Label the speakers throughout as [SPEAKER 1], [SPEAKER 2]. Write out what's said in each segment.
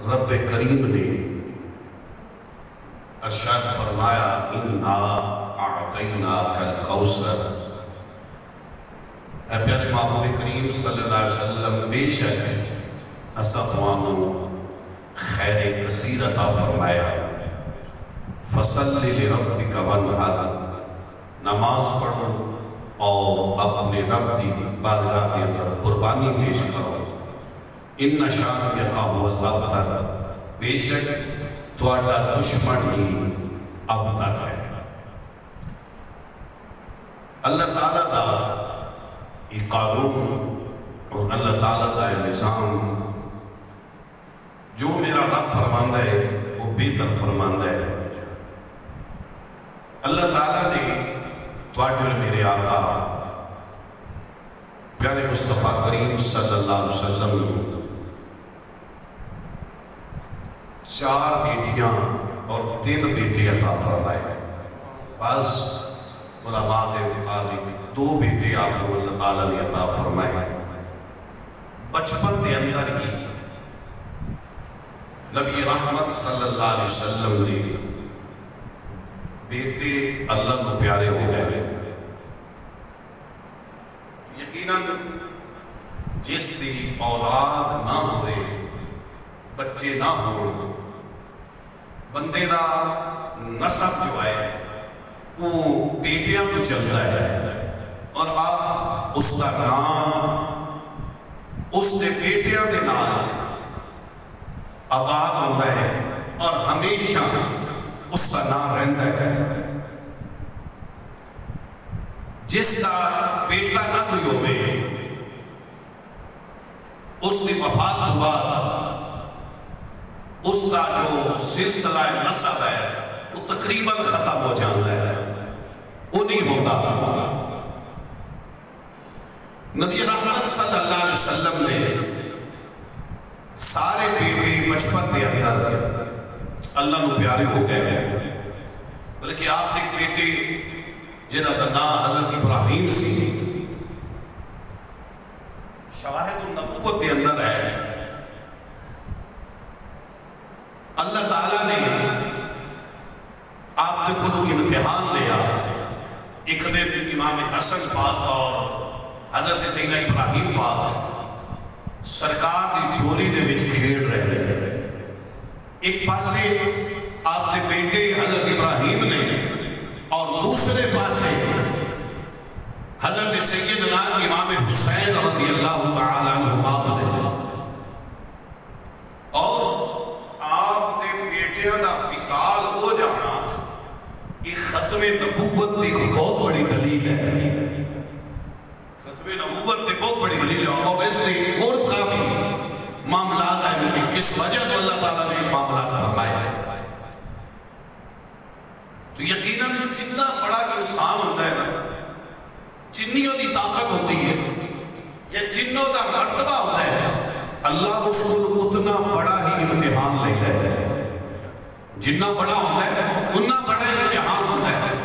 [SPEAKER 1] رب کریم نے ارشاد فرمایا اِنَّا أَعْطَيْنَاكَ الْكَوْثَرَ، اے پیارے محبوب کریم صلی اللہ علیہ وسلم، بے شک اسا تمہوں خیر کثیر عطا فرمایا، فَصَلِّ لِرَبِّكَ وَانْحَرْ، نماز پڑھو اور اپنے رب دی بارگاہ کے اندر قربانی پیش کرو، اِنَّ شَانِئَكَ هُوَ الْأَبْتَرُ، بے شک تہاڈا دشمن ہی ابتر ہے۔ اللہ تعالیٰ دا یہ قانون اور اللہ تعالیٰ دا یہ نظام، جو میرا رب فرماندہ ہے وہ بہتر فرماندہ ہے۔ اللہ تعالیٰ نے تواڈے میرے آقا پیارے مصطفیٰ کریم صلی اللہ علیہ وسلم 4 بیٹیاں اور 3 بیٹے عطا فرمائے۔ بعض علماء کے مطابق 2 بیٹے آپ کو اللہ تعالیٰ نے عطا فرمائے۔ بچپن کے اندر ہی نبی رحمت صلی اللہ علیہ وسلم نے بیٹے اللہ کو پیارے ہو گئے۔ یقیناً جس دی اولاد نہ ہوئے، بچے نہ ہوں، بندے دا نسب جو ہے وہ بیٹیاں کو چلتا ہے، اور آپ اس کا نام اس دے بیٹیاں دے نام آباد ہو گئے اور ہمیشہ اس کا نام رہتا ہے۔ جس کا بیٹا نہ کوئی ہوئے، اس کی وفات کے بعد اس کا جو سلسلہ نسب ہے وہ تقریباً ختم ہو جاتا ہے، وہ نہیں ہوتا۔ نبی رحمت صلی اللہ علیہ وسلم نے سارے بیٹے بچپن کے اندر اللہ کو پیارے ہو گئے، بلکہ آپ ایک بیٹے جنہاں کا نام حضرت ابراہیم سی، شواہد النبوت کے اندر ہے۔ اللہ تعالیٰ نے آپ کے خود امتحان لیا۔ ایک دن امام حسن پاک اور حضرت سیدنا ابراہیم پاک سرکار کی جھولی دے وچ کھیل رہے ہیں۔ ایک پاسے آپ کے بیٹے حضرت ابراہیم نے اور دوسرے پاسے حضرت سیدنا امام حسین رضی اللہ تعالیٰ عنہ آپ نے، اور آپ نے بیٹیاں دا وصال ہو جانا یہ ختم نبوت کی بہت بڑی دلیل ہے۔ ختم نبوت کی بہت بڑی دلیل ہے، اور اس لیے اور کافی معاملات ہیں کہ کس وجہ تو اللہ تعالیٰ نے معاملات فرمائے۔ تو یقیناً جتنا بڑا انسان ہوتا ہے نا، جنیوں کی طاقت ہوتی ہے یا جنوں کا مرتبہ ہوتا ہے، اللہ اس کو اتنا بڑا ہی امتحان لیتا ہے۔ جنہ بڑا ہوتا ہے اتنا بڑا امتحان ہوتا ہے۔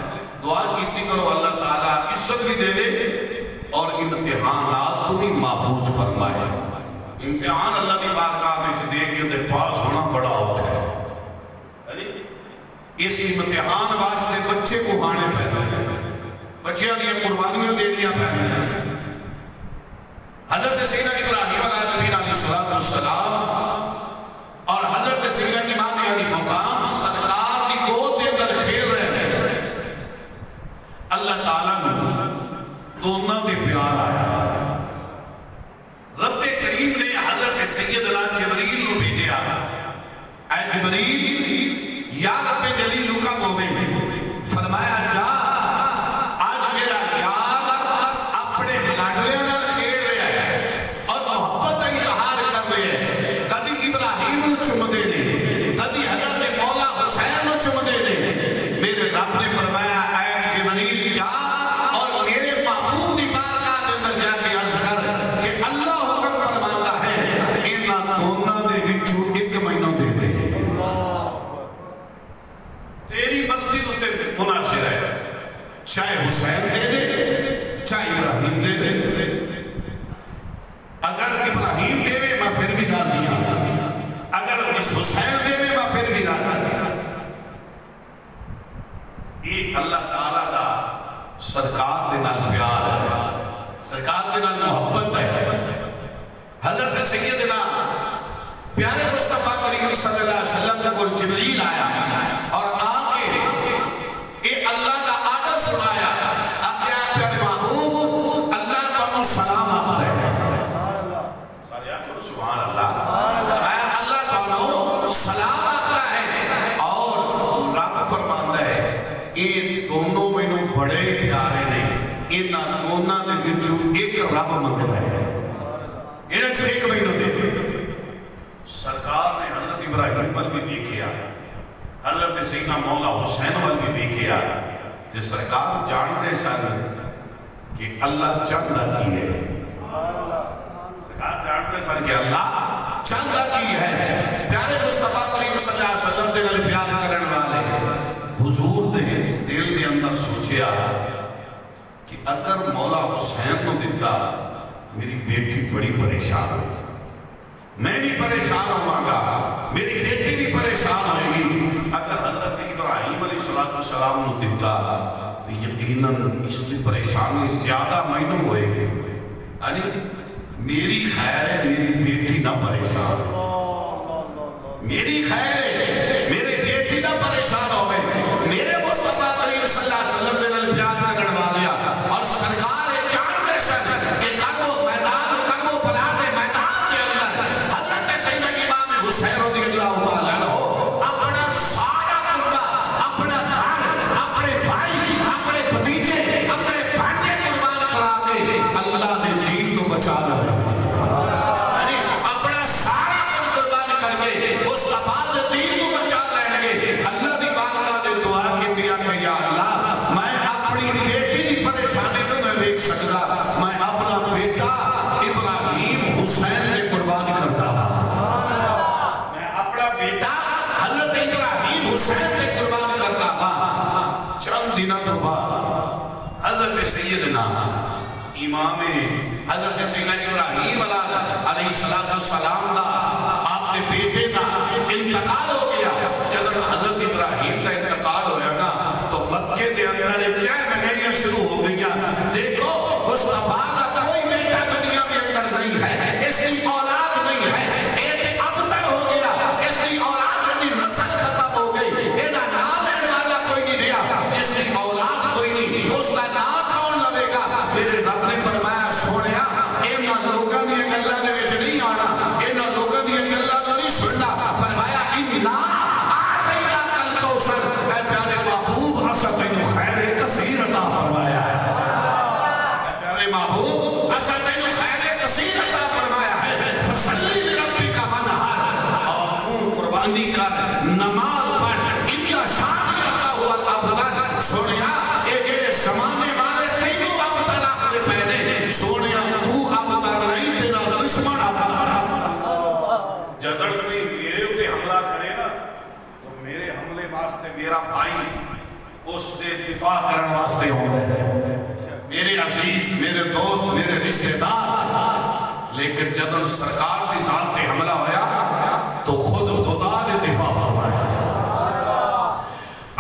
[SPEAKER 1] دعا کیتی کرو اللہ تعالیٰ عزت بھی دے دے اور امتحانات کو بھی محفوظ فرمائے۔ امتحان اللہ کی بارگاہ میں دے کے دے پاس ہونا بڑا ہوتا ہے۔ اس امتحان واسطے بچے کو آنے پیدا ہے، بچیاں دیا قربانیاں دے دیا پیدا ہے۔ حضرت سیدنا ابراہیم علیہ السلام اور حضرت سیدنا امام علی مقام سرکار کی گود کے اندر کھیل رہے ہیں۔ اللہ تعالیٰ نے دونوں میں پیار آیا۔ رب کریم نے حضرت سیدنا جبریل کو بھیجا، اے جبریل یا رب جلیل کا مومن، فرمایا جا آج میرا یار اپنے لاڈلے نال کھیل رہا ہے اور محبت کا اظہار کر رہے ہیں۔ کدی ابراہیم نو چومدے نے، کدی حضرت مولا حسین نو چومدے نے۔ میرے رب نے فرمایا اے جبریل جا اور میرے محبوب کی بارگاہ کے اندر جا کے عرض کر کہ اللہ حکم فرماتا ہے انہاں دونوں دے وچوں ایک مہینہ دے دے، تیری مرضی تو مناسب ہے، چاہے حسین دے دے چاہے ابراہیم دے دے۔ اگر ابراہیم دے دے میں پھر بھی راضی ہوں، اگر اس حسین دینے میں پھر بھی راضی یہ اللہ تعالیٰ دا سرکار دے نال پیار ہے، سرکار دے نال محبت ہے۔ حضرت سیدنا پیارے مصطفیٰ کریم صلی اللہ علیہ وسلم کو جبریل آیا اور آگے اے اللہ کا آدر سنایا، آقیا پیارے محبوب اللہ تمہیں سلام آتا ہے، سارے آخر سبحان اللہ، اللہ تمہیں سلام آتا ہے، اور رب فرماتا ہے یہ دونوں میں بڑے پیارے نہیں، انہاں دونوں دے وچوں ایک رب منگتا ہے، انہاں چوں ایک مینوں دے دے۔ سرکار نے حضرت ابراہیم پر بھی دیکھیا، حضرت سیدنا مولا حسین پر بھی دیکھیا، کہ سرکار جانتے سن کہ اللہ چاہتا کی ہے، سرکار جانتے سن کہ اللہ چاہتا کی ہے۔ پیارے مصطفیٰ کریم صلی اللہ علیہ وسلم دے نال پیار کرنے والے حضور دے دل دے اندر سوچیا کہ اگر مولا حسین کو دیتا میری بیٹی بڑی پریشان ہے، میں بھی پریشان ہوں گا، میری بیٹی بھی پریشان ہوئے گی، اگر حضرت ابراہیم علیہ السلام کو دیتا تو یقیناً اس کی پریشانی زیادہ مہینوں ہوئے گی، یعنی میری خیر ہے میری بیٹی نہ پریشان ہو، میری خیر ہے میری بیٹی نہ پریشان ہوئے، میرے مصطفیٰ کریم صلی اللہ علیہ وسلم نے نال پیار کرنے والیا، اور سرکار جانتے سن کہ قدم و میدان قدم و پلا دے میدان کے اندر حضرت سیدنا امام حسین رضی اللہ تعالیٰ عنہ اپنا سارا کنبہ، اپنا گھر، اپنے بھائی، اپنے بھتیجے، اپنے بھانجے قربان کرا کے اللہ نے دین کو بچا لیا، یعنی اپنا سارا کچھ قربان کر کے مصطفیٰ نے دین کو بچا لیں گے۔ اللہ دی بارگاہ نے دعا کی دیا کہ یا اللہ میں اپنی بیٹی کی پریشانی تو میں دیکھ سکتا، میں اپنا بیٹا ابراہیم حسین نے قربان کرتا، میں اپنا بیٹا حضرت ابراہیم حسین نے قربان کرتا۔ چند دنوں تو بعد حضرت سیدنا امام حضرت سیدنا ابراہیم علیہ السلام دا آپ کے بیٹے کا انتقال ہو گیا۔ جب حضرت ابراہیم کا انتقال ہویا نا تو مکے دے اندر چہ مہنگیاں شروع ہو گئیاں، دیکھو مصطفیٰ کا کوئی بیٹا دنیا میں اندر نہیں ہے، اس کی اولاد نہیں ہے، ایک ابتر ہو گیا، اس کی اولاد کی نسل ختم ہو گئی، اینا نام لینے والا کوئی نہیں رہا، جس کی اولاد کوئی نہیں اس کا نام کون لگے گا؟ میرے رب نے فرمایا سونیا اینا لوگاں دی گلاں دے وچ نہیں آنا، اینا لوگاں دی گلاں نوں نہیں سننا، فرمایا انا آتینا کل کوثر، اے پیارے محبوب اساں تینوں خیر کثیر عطا فرمایا ہے، اے پیارے محبوب اساں تینوں خیر کثیر عطا فرمایا ہے، فصلی لربک وانحر، اور قربانی کر نماز پڑھ، ان شان کا ہوا ابدا۔ سونیا اے جڑے زمانے والے تینوں ابتر آخر پہنے، سونیا تو ابتر نہیں تیرا دشمن ابتر۔ جدڑ کوئی میرے ہوتے حملہ کرے نا تو میرے حملے واسطے میرا بھائی اس سے دفاع کرنے واسطے ہوگا، میرے عزیز، میرے دوست، میرے رشتہ دار، لیکن جدڑ سرکار کی ذات پہ حملہ ہویا تو خود خدا نے دفاع فرمایا۔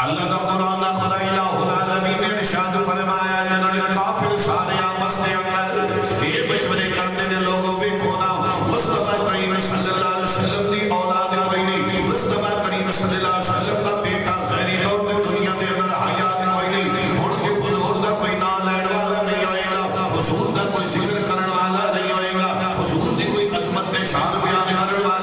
[SPEAKER 1] اللہ دا قرآن خدا الہ العالمین نے ارشاد فرمایا جنہوں کافر سارے آپس نے اندر یہ مشورے کرتے نے لوگوں بھی کھونا، مصطفیٰ کریم صلی اللہ علیہ وسلم دی اولاد کوئی نہیں، مصطفیٰ کریم صلی اللہ علیہ وسلم دا بیٹا غیری لوگ دنیا دے اندر حیات کوئی نہیں، اور کہ حضور دا کوئی نام لین والا نہیں آئے گا، حضور دا کوئی ذکر کرن والا نہیں آئے گا، حضور دی کوئی عظمت شان بیان کرن والا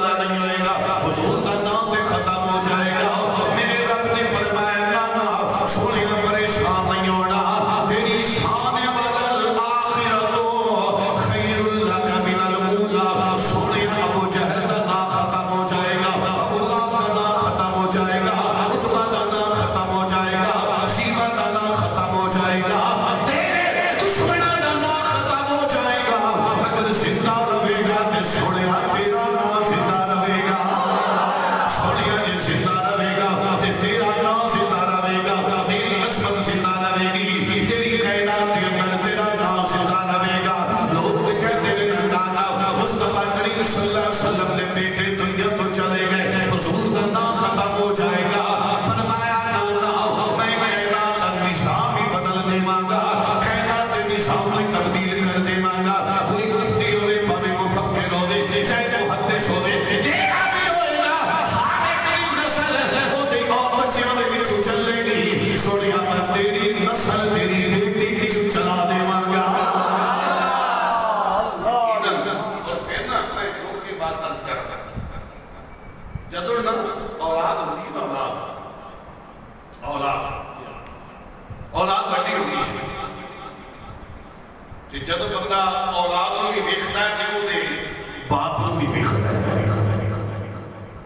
[SPEAKER 1] جدو نا اولاد ہوتی ہے نا اولاد بڑی ہوتی ہے جدو بندہ اولاد نو بھی ویکھدا ہے تے او دے باپ نو بھی ویکھدا ہے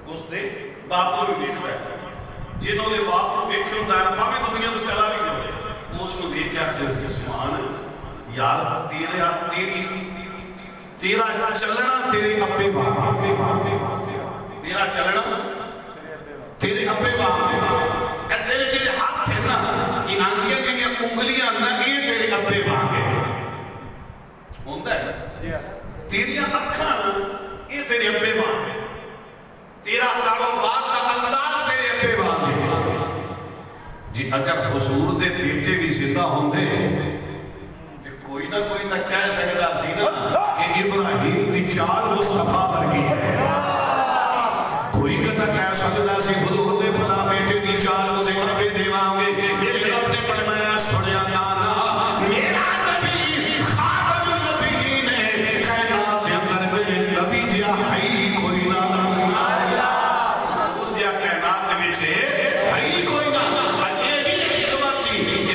[SPEAKER 1] اس دے باپ نو بھی ویکھدا ہے جنہوں دے باپ نو ویکھے ہوندا ہے بھاویں دنیا تو چلا بھی جائے اس کو ویکھ کے آخر سبحان یار تیرا چلنا تیرے ابے باپ تیرا چلنا تیرے ابے باپ تیرے جڑے ہاتھ ہیں نا انہاں دی انگلیاں نا یہ تیرے ابے باپ ہے ہوندا ہے تیری اکھاں یہ تیرے ابے باپ ہے تیرا کاروبار کا انداز تیرے ابے باپ ہے جی اگر حضور دے بیٹے بھی زندہ ہوندے تو کوئی نہ کوئی تک کہہ سکتا سی نا کہ ابراہیم دی چال مصطفیٰ ورگی ہے کوئی کہتا کہہ سکتا سی حضور دے فلاں بیٹے دی چال کو دے ابے دیواں گے میرے رب نے فرمایا سنیا نانا میرا نبی خاتم النبیین ہے کائنات دے اندر میرے نبی جیا ہے کوئی نہ حضور جیا کائنات دے وچ ہے کوئی نہ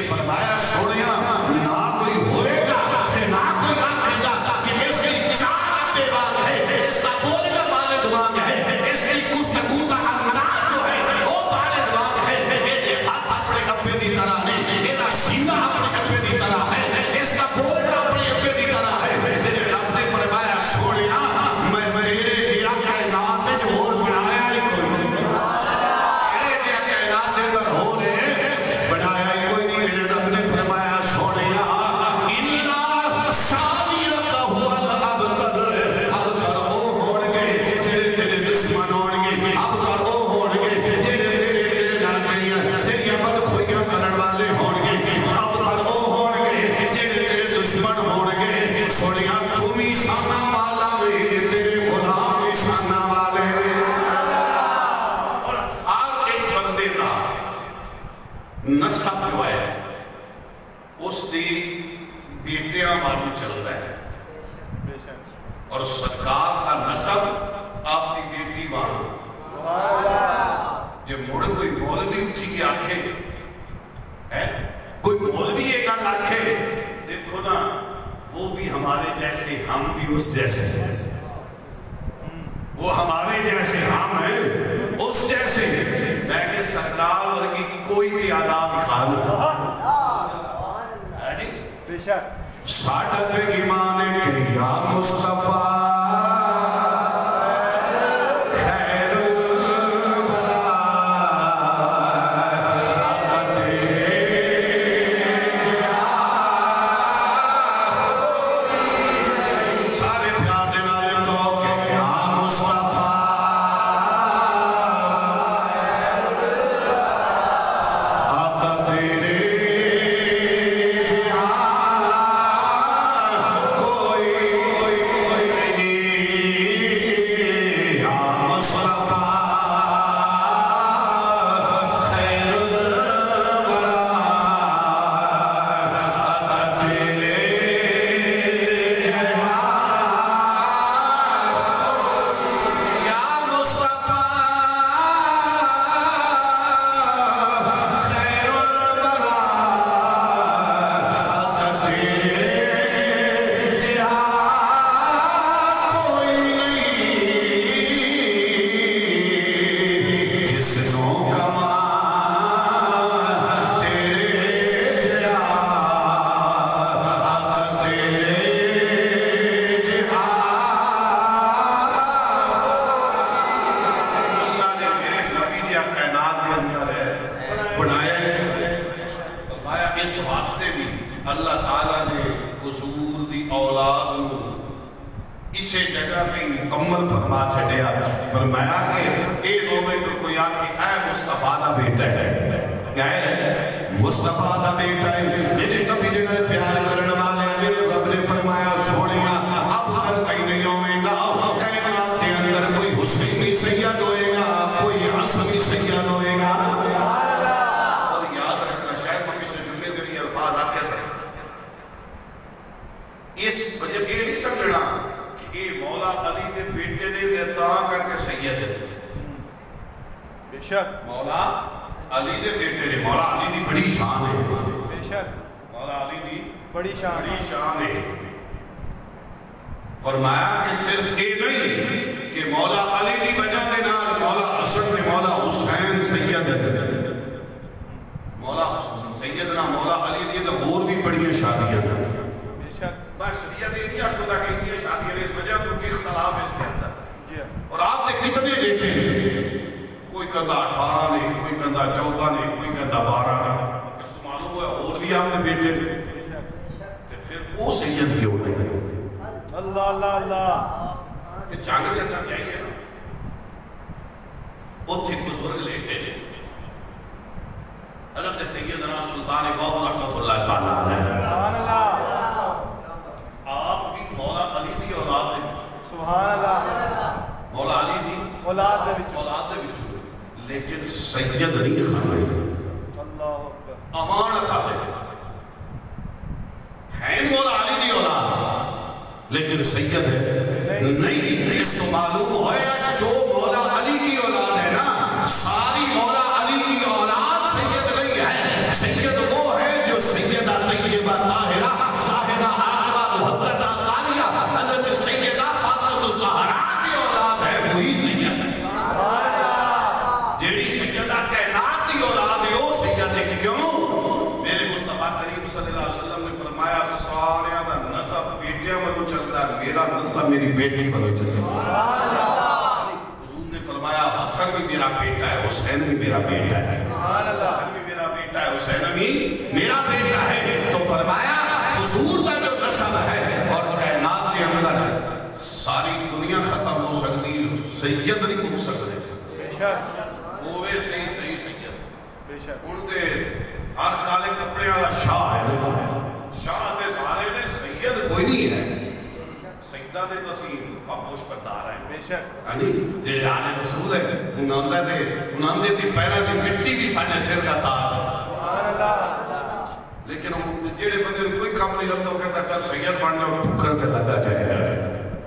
[SPEAKER 1] فرمایا سوڑیا نہ کوئی ہوئے گا کہ نہ کوئی آنکھے گا کہ اس کی چار ابے باپ ہے اس کا بولے گا والد باپ ہے اس کی گفتگو کا انداز جو ہے وہ والد باپ ہے میرے ہاتھ اپنے ابے دی طرح ہے میرا سینہ اپنے ابے دی طرح ہے اس کا بولے گا اپنے ابے دی طرح ہے میرے رب نے فرمایا سوڑیا میں تیرے جیا کائنات جو اور بنایا ہی کوئی نہیں تیرے جیا کائنات دے اندر ہو رہے بنایا ہی کوئی نہیں میرے رب نے فرمایا سوڑیا انہا شادیہ کا ہوا ابتر او ہوڑگے جیڑے تیرے دشمن ہوڑگے ابتر او ہوڑگے جیڑے تیرے نالکیاں تیری عبد خویاں کرن والے ہوڑگے ابتر او ہوڑگے جیڑے تیرے دشمن ہوڑگے سوڑیا تمہیں شانہ والا میں تیرے غلام شانہ والے اور ہر ایک بندے کا نسب جو ہے اس دی بیٹیاں والوں چلتا ہے اور سرکار کا نسب آپ دی بیٹی والوں یہ موڑ کوئی مولوی اٹھی کی آنکھیں کوئی مولوی ایک آنکھیں دیکھو نا وہ بھی ہمارے جیسے ہم بھی اس جیسے وہ ہمارے جیسے ہم ہیں اس جیسے لیکن سرکار ورگی کوئی بھی آداب خانہ ساڑھت ایمان کے یا مصطفیٰ خیر البلا آقا تیرے جہاں سارے پیار دینا لے تو کہ یا مصطفیٰ آقا تیرے اللہ تعالیٰ نے حضور دی اولاد اسے جگہ میں مکمل فرما چھڑیا فرمایا کہ اے روے تو کوئی آکھی اے مصطفیٰ دا بیٹا ہے کیا ہے مصطفیٰ دا بیٹا ہے میرے نبی نے پیار کرنے والے میرے رب نے فرمایا سوڑیا اب ہر کئی نہیں ہوئے گا کائنات کے اندر کوئی حسینی سید ہوئے گا کوئی حسنی سید ہوئے گا اور یاد رکھنا شاید ہم اس جملے کے لیے الفاظ آپ کہہ سکتے اس وجہ یہ نہیں سمجھنا کہ یہ مولا علی دے بیٹے دے دیتا کر کے سید ہے
[SPEAKER 2] بے شک
[SPEAKER 1] مولا علی دے بیٹے نے. مولا علی دی بڑی شان ہے.
[SPEAKER 2] بے شک
[SPEAKER 1] مولا علی دی
[SPEAKER 2] بڑی شان
[SPEAKER 1] بڑی شان ہے. فرمایا کہ صرف یہ نہیں کہ مولا علی دی وجہ دے نال مولا حسن تے مولا حسین سید مولا سیدنا مولا علی دی تے اور بھی بڑی شادیاں.
[SPEAKER 2] بے شک
[SPEAKER 1] میں شریعت یہ خدا کہ یہ شادیاں اس وجہ تو کہ اختلاف اس کے اندر.
[SPEAKER 2] جی
[SPEAKER 1] اور آپ نے کتنے بیٹے ہیں؟ کوئی کہتا 18 نے, کوئی کہتا 14 نے, کوئی کہتا 12 نے. اس تو معلوم ہوا اور بھی آپ نے بیٹے تھے. تو پھر وہ سید کیوں نہیں؟
[SPEAKER 2] اللہ اللہ اللہ.
[SPEAKER 1] کہ جنگ کے اندر جائیے نا, اتھے بزرگ لیٹے نے. حضرت سیدنا سلطان باہو رحمت اللہ تعالیٰ علیہ.
[SPEAKER 2] سبحان اللہ.
[SPEAKER 1] آپ بھی مولا علی دی اولاد دے بچو.
[SPEAKER 2] سبحان اللہ.
[SPEAKER 1] مولا علی دی
[SPEAKER 2] اولاد دے وچ
[SPEAKER 1] اولاد دے بچو. لیکن سید نہیں کھانے.
[SPEAKER 2] اللہ اکبر.
[SPEAKER 1] امان کھانے ہیں مولا علی دی اولاد لیکن سید ہے نہیں. اس کو معلوم ہوا جو مولا علی کی اولاد ہے نا, ساری مولا علی کی اولاد سید نہیں ہے. سید وہ ہے جو سیدہ طیبہ طاہرہ زاہدہ عاقبہ محدثہ قانیہ حضرت سیدہ فاطمہ الزہرا کی اولاد ہے, وہی سید ہے. جیڑی سیدہ کائنات کی اولاد ہے وہ سید ہے. کیوں؟ میرے مصطفیٰ کریم صلی اللہ علیہ وسلم نے فرمایا سارے دا نسب بیٹیاں والوں چلتا ہے, میرا نسب میری بیٹی والوں چلتا ہے. حضور نے فرمایا حسن بھی میرا بیٹا ہے, حسین بھی میرا بیٹا ہے. حسن بھی میرا بیٹا ہے, حسین بھی میرا بیٹا ہے. تو فرمایا حضور کا جو نسب ہے اور کائنات کے اندر ساری دنیا ختم ہو سکتی, سید نہیں ہو سکتے. وہ صحیح صحیح سید ان دے ہر کالے کپڑے والا شاہ ہے. شاہ دے سارے نے سید کوئی نہیں ہے. سیدہ دے تسیم پاپوش پردار ہیں.
[SPEAKER 2] بے شک
[SPEAKER 1] جڑے آنے رسول ہے انہوں نے تے پیرا دی مٹی بھی ساڑھے سر کا تاج ہے.
[SPEAKER 2] سبحان اللہ.
[SPEAKER 1] لیکن جڑے بندے کوئی کام نہیں لگتا کہتا چل سید بن جاؤ, ٹھکر تے لگا جائے.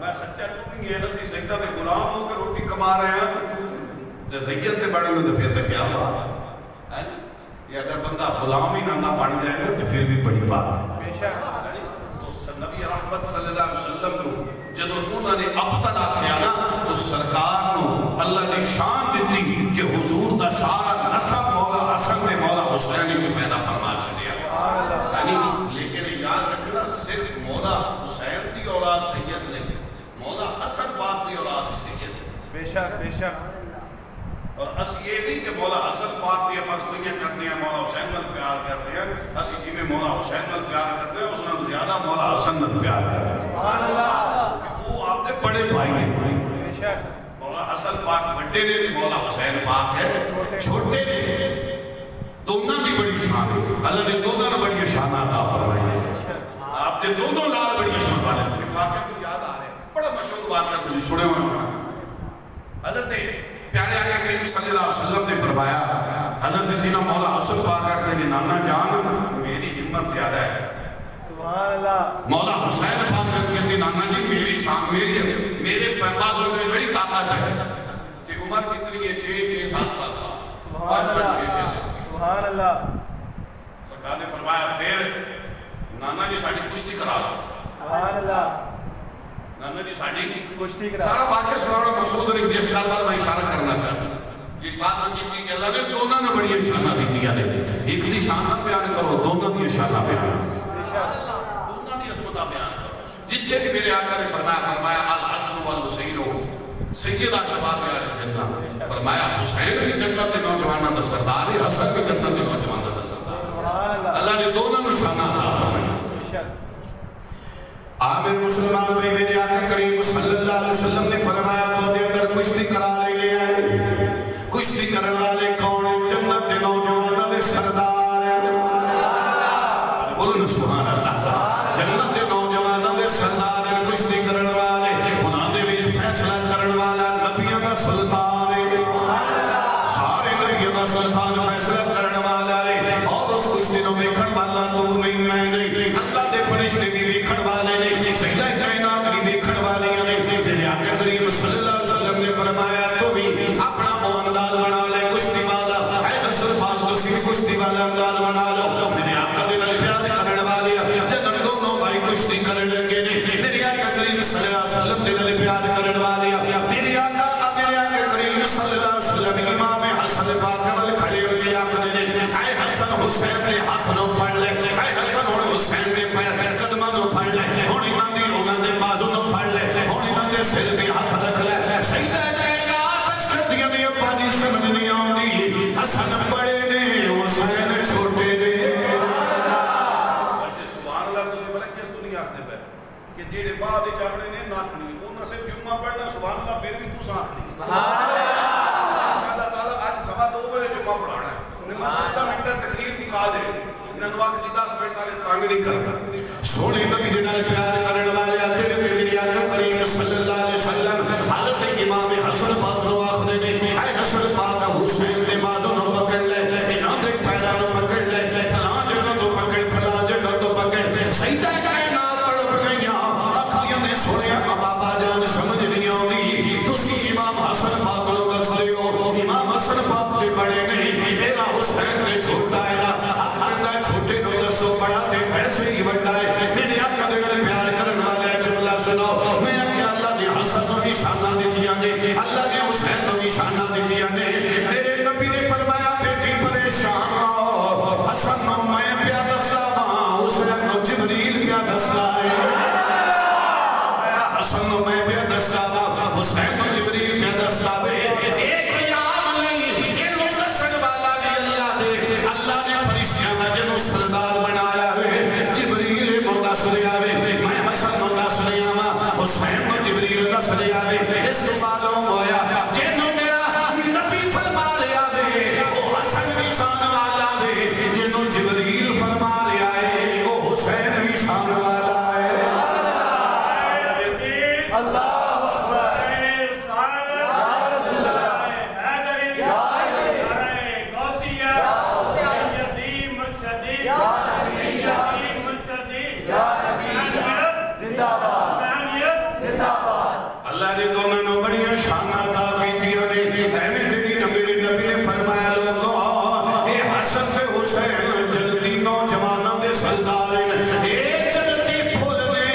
[SPEAKER 1] میں سچا تو بھی یہ نسی سیدہ دے غلام ہو کے روٹی کما رہے ہیں تو سید تے بڑھ گئے تو پھر تو کیا بات ہے. یہ اگر بندہ غلام ہی نہ بن جائے گا تو پھر بھی بڑی بات ہے.
[SPEAKER 2] بے شک
[SPEAKER 1] تو نبی رحمت صلی اللہ علیہ وسلم کو جدو انہوں نے ابتلا کیا نا تو سرکار کو اللہ نے شان دیتی کہ حضور کا سارا نسب مولا حسن نے مولا حسین جو پیدا فرما چکے. لیکن یاد رکھنا صرف مولا حسین کی اولاد سید نہیں, مولا حسن پاک کی اولاد بھی سید ہے.
[SPEAKER 2] بے شک بے شک.
[SPEAKER 1] اور اس یہ نہیں کہ مولا حسن پاک دی اپر خوئیاں کرتے ہیں, مولا حسین مل پیار کرتے ہیں. اسی جی میں مولا حسین مل پیار کرتے ہیں, اس نے زیادہ مولا حسن مل پیار کرتے ہیں.
[SPEAKER 2] سبحان اللہ.
[SPEAKER 1] وہ آپ نے بڑے بھائی ہیں.
[SPEAKER 2] بے شک
[SPEAKER 1] مولا حسن پاک بڑے نے, مولا حسین پاک ہے چھوٹے نے. دونوں کی بڑی شان ہے. اللہ نے دونوں نے بڑی شان عطا فرمائی ہے. آپ نے دونوں لال بڑی شان والے ہیں. واقعہ تو یاد آ رہے ہیں, بڑا مشہور واقعہ تجھے سنے ہوئے. حضرت پیارے آقا کریم صلی اللہ علیہ وسلم نے فرمایا, حضرت سیدنا مولا حسن پاک کہتے ہیں نانا جان میری ہمت زیادہ ہے.
[SPEAKER 2] سبحان اللہ.
[SPEAKER 1] مولا حسین پاک کہتے ہیں نانا جی میری شان میری ہے, میرے پاسوں میں بڑی طاقت ہے. کہ عمر کتنی ہے 6-7 سال.
[SPEAKER 2] سبحان اللہ. سبحان اللہ.
[SPEAKER 1] سرکار نے فرمایا پھر نانا جی ساڑھی کشتی کرا دو.
[SPEAKER 2] سبحان اللہ.
[SPEAKER 1] نانا جی ساڑھی
[SPEAKER 2] کشتی کرا.
[SPEAKER 1] سارا واقعہ سنانا مقصود ہے, جس گل پر میں اشارہ کرنا چاہتا ہوں. جی بات کی تھی کہ اللہ نے دونوں نے بڑی شانہ دیتی ہے. ایک دی شانہ بیان کرو, دونوں دی شانہ بیان کرو, دونوں دی عظمتہ بیان کرو. جتنے بھی میرے آقا نے فرمایا الحسن والحسین سید شباب جنت. فرمایا حسین بھی جنت کے نوجوانوں کا سردار ہے, حسن بھی جنت کے نوجوانوں کا سردار. اللہ نے دونوں میں شانہ عطا فرمایا. عامر مسلمان بھائی میرے آقا کریم صلی اللہ علیہ وسلم نے فرمایا تو دے اندر کشتی کرا لے گئے. کشتی کرنے والے کون ہیں؟ جنت کے نوجوانوں کے سردار ہیں. بولو سبحان اللہ. جنت کے نوجوانوں کے سردار ہیں کشتی کرنے والے. انہوں نے بھی فیصلہ کرنے والا نبیوں کا سلطان ہے. سارے نبیوں کا سلطان فیصلہ کرنے والا ہے. اور اس کشتی کو دیکھنے والا تو نہیں, میں نہیں, اللہ کے فرشتے بھی دیکھنے والے نے, سجدہ کائنات بھی دیکھنے والے ہیں. میرے آقا کریم صلی اللہ علیہ وسلم نے فرمایا تو بھی اپنا وہ انداز بنا لے, کچھ حسین دے ہاتھ نو پھڑ لے اے حسن ہن حسین دے پیر قدماں نو پھڑ لے ہن انہاں دے بازو نو پھڑ لے ہن انہاں دے سر تے ہاتھ رکھ لے سجدہ کائنات وچ کردیاں دی ابا دی سمجھ نہیں آوندی حسن بڑے نے حسین چھوٹے نے
[SPEAKER 3] ویسے سبحان اللہ تسی بھلا کس تو نہیں آکھدے پے کہ جڑے بعد وچ آکھنے نے ناکھنی انہاں سے جمعہ پڑھنا سبحان اللہ پھر بھی تساں آکھنی سبحان اللہ تعالی آج سوا 2 بجے جمعہ پڑھانا ہے میں 10 منٹ تقریر دکھا دے انہاں وقت دی 10 منٹ والے تنگ نہیں کرنا
[SPEAKER 1] سونے نبی جے نال پیار کرن والے تیرے تے میری آقا کریم صلی اللہ علیہ وسلم حضرت امام حسن پاک نو آکھدے نے اے حسن پاک حسین دے بازو نو پکڑ لے انہاں دے پیراں نو پکڑ لے فلاں جگہ تو پکڑ فلاں جگہ تو پکڑ سجدہ کائنات تڑپ گئیاں اکھیاں نے سنیا بابا جان سمجھ نہیں آوندی تسی امام حسن پاک نو دس دیو امام حسن پاک دے بڑے نہیں میرا حسین تے چھوٹا ہے نا اکھڑا چھوٹے نو دسو بڑا تے پیسے ہی بڑا ہے میرے آقا دے گل پیار کرن والے جملہ سنو میں کہ اللہ نے حسن نو نشانہ دتیاں نے اللہ نے حسین نو نشانہ دتیاں نے میرے نبی نے فرمایا بیٹی پریشان ہو حسن نو میں پیا دسدا ہاں حسین نو جبریل پیا دسدا ہے حسن نو میں پیا دسدا ہاں حسین نو جبریل پیا دسدا ہے ایک یام نہیں اینو دسن والا بھی اللہ دے اللہ نے فرشتیاں دا جنوں سردار بنایا ہے جبریل نو دس رہیا ہے میں حسن نو دس رہیا ہاں حسین نو جبریل دس رہیا ہے اس تو معلوم ہویا جنوں میرا نبی فرما رہیا ہے او حسن بھی شان والا ہے جنوں جبریل فرما رہیا ہے او حسین بھی شان والا ہے
[SPEAKER 2] اللہ
[SPEAKER 1] اللہ نے دونوں نے بڑیاں شانہ عطا کیتیاں نے ایویں دینی میرے نبی نے فرمایا لوگوں اے حسن سے حسین جلدی نوجوانوں دے سردار ہیں اے جلدی پھول نے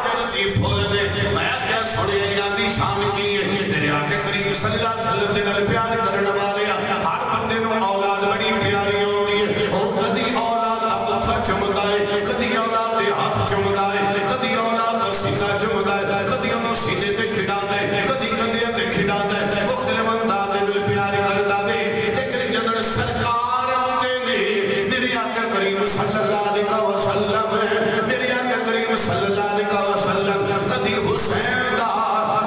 [SPEAKER 1] جلدی پھول نے میں کیا سنے یادی شان کی ہے میرے آقا کریم صلی اللہ علیہ وسلم دے نال پیار کرن والے ہر بندے نو اولاد بڑی پیاری ہوندی ہے او کدی اولاد ماتھا چمدا ہے کدی اولاد دے ہاتھ چمدا ہے کدی اولاد دا سینہ چمدا ہے کدی انو سینے تے کھڈاندا ہے کدی کندھے تے کھڈاندا ہے مختلف انداز نال پیار کردا ہے لیکن جدوں سرکار آندے نے میرے آقا کریم صلی اللہ علیہ وسلم میرے آقا کریم صلی اللہ علیہ وسلم کدی حسین دا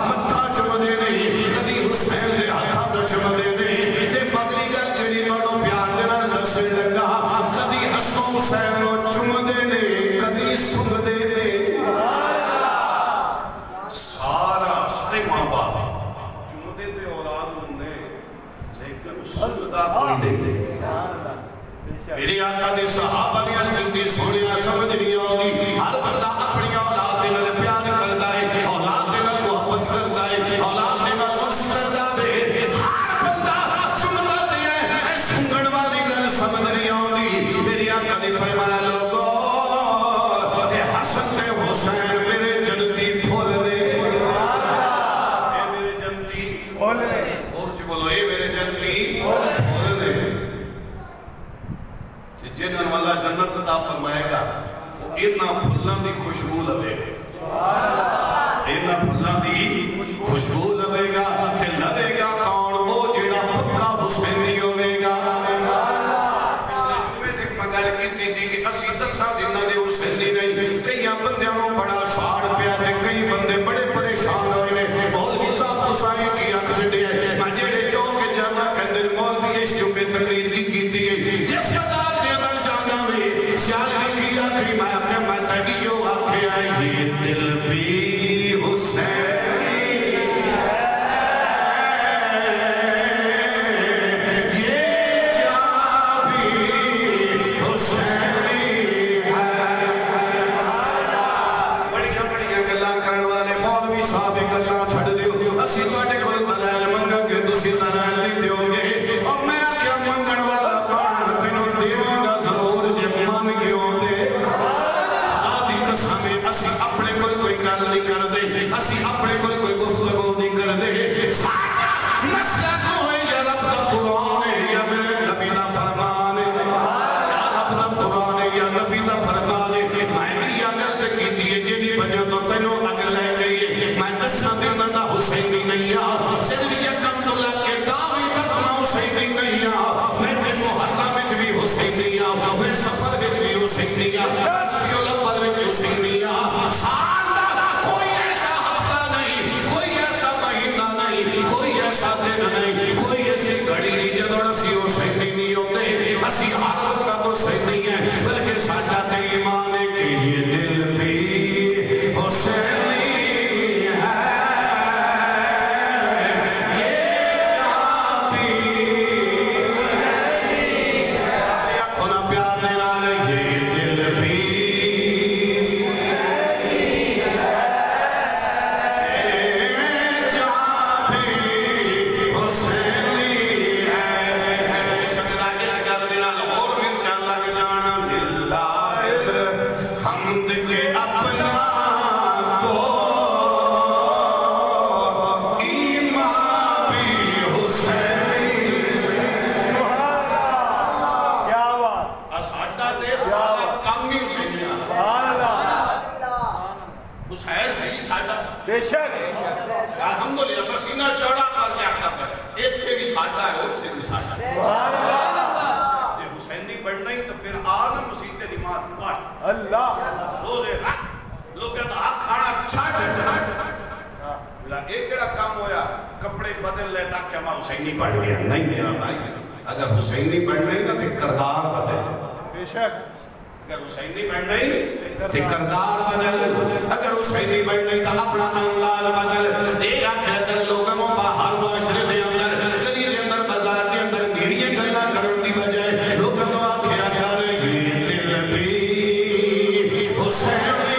[SPEAKER 1] متھا چمدے نہیں کدی حسین دے ہاتھ چمدے نہیں تے پگلی گل جڑی تانوں پیار دے نال دسے لگا کدی حسن حسین نو چمدے نے کدی سنگدے نے سارے ماں باپ
[SPEAKER 3] چمدے تے اولاد ہوندے لیکن سجدہ کوئی نہیں دے
[SPEAKER 1] میرے آقا دے صحابہ نے عرض کی سونیا سمجھ نہیں آندی ہر بندہ اپنی اولاد دے نال پیار کردا ہے اولاد دے نال محبت کردا ہے اولاد دے نال عشق کردا ہے ہر بندہ چمدا تے ہے سنگن والی گل سمجھ نہیں آندی میرے آقا نے فرمایا لوگو اے حسن سے حسین میرے جنتی پھول نے اے میرے جنتی
[SPEAKER 2] پھول نے
[SPEAKER 1] اور سے بولو اے میرے جنتی پھول نے جنہاں والا جنت عطا فرمائے گا وہ انہاں پھلاں دی خوشبو لوے گا انہاں پھلاں دی خوشبو لوے گا تے لوے گا کون وہ جڑا پکا حسینی ہوے گا پچھلے جمعے تک میں گل کیتی سی کہ اسی 10 دناں دے حسینی نہیں کئی بندیاں نوں بڑا ساڑ پیا تے کئی بندے بڑے پریشان ہوئے نے مولوی صاحب تساں کی اکھ چھڈی ہے میں جڑے چوک جانا کندے مولوی اس جمعے تقریر کی کیتی ہے جس کے ساتھ سیال لکھی آکھی میں آکھے میں تگیو آکھے آئی یہ دل بھی حسینی یہ جان بھی حسینی ہے بڑیاں گلاں کرن والے مولوی صاحب گلاں چھڑ دیو اسی ساڈے کول دلائل منگاں گے تسی دلائل نہیں دیو گے اور میں آکھیا منگن والا پان تینوں دیواں گا ضرور جے مان گیو دے خدا دی قسم اسی اپنے کول کوئی گل نہیں کردے اسی اپنے کول کوئی گفتگو نہیں کردے ساڈا مسئلہ کوئی یا رب دا قرآن ہے یا میرے نبی دا فرمان ساڑھا
[SPEAKER 3] جے حسینی بڑھنا ہی تو پھر آنا مسیح نماز پڑھ
[SPEAKER 2] اللہ
[SPEAKER 3] روزے رکھ لوگ کہتا حق کھانا چھاٹ ایک جگہ کام ہویا کپڑے بدل لے تاکہ ہم حسینی پڑھ گیا نہیں میرا بھائی اگر حسینی پڑھ نہیں نا تو کردار بدل
[SPEAKER 2] بے شک
[SPEAKER 3] اگر حسینی پڑھ نہیں تو کردار بدل اگر حسینی پڑھ نہیں تو اپنا نام بدل ایک کہتر لوگوں کو باہر معاشرے دے اندر گلی دے اندر بازار دے اندر میری گلا کرن دی بجائے لوگوں کو آکھیا کرے گی دل بھی حسینی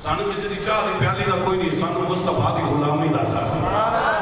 [SPEAKER 3] سانو کسی دی چاہ دی پیالی دا کوئی نہیں سانو مصطفیٰ دی غلامی دا ساتھ